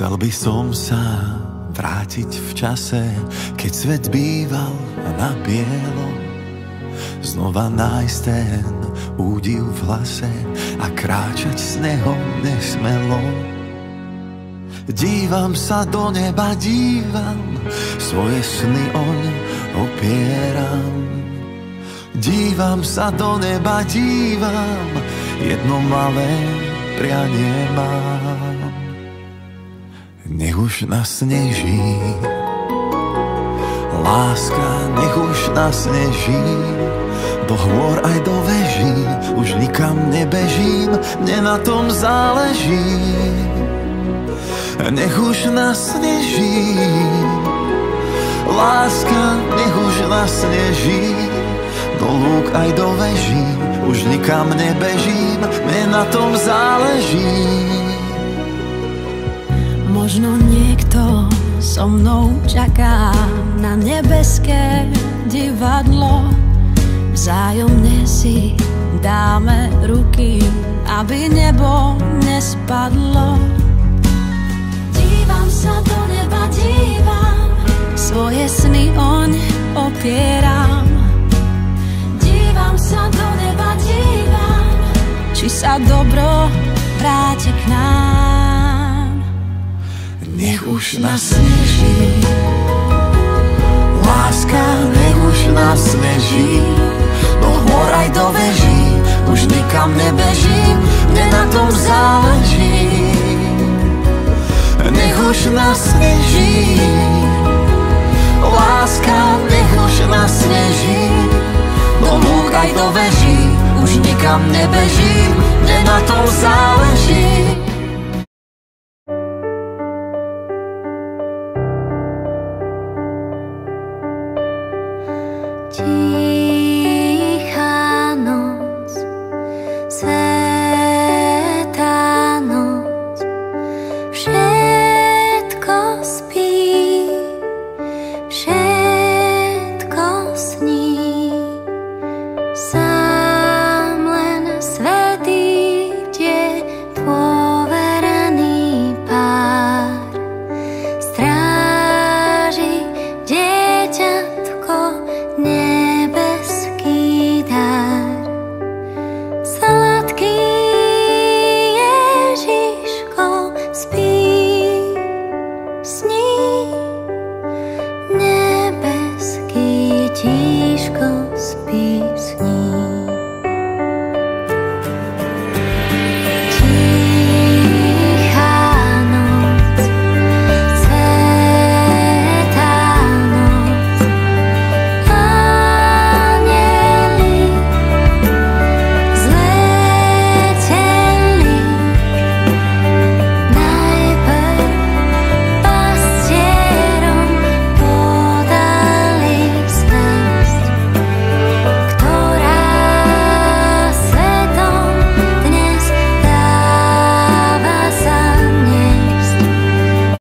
Chcel by som sa vrátiť v čase, keď svet býval na bielo. Znova nájsť ten údiv v hlase a kráčať s neho nesmelo. Dívam sa do neba, dívam, svoje sny oň opieram. Dívam sa do neba, dívam, jedno malé prianie mám. Nech už nasneží, láska, nech už nasneží, do hôr aj do veží, už nikam nebežím, mne na tom záleží. Nech už nasneží, láska, nech už nasneží, do lúk aj do veží, už nikam nebežím, mne na tom záleží. Možno niekto so mnou čaká na nebeské divadlo. Vzájomne si dáme ruky, aby nebo nespadlo. Dívam sa do neba, dívam, svoje sny oň opieram. Dívam sa do neba, dívam, či sa dobro vráti k nám. Nech už nasneží, láska, nech už nasneží, do hôr aj do veží, už nikam nebežím, mne na tom záleží. Nech už nasneží, láska, nech už nasneží, do lúk aj do veží, už nikam nebežím, mne na tom záleží.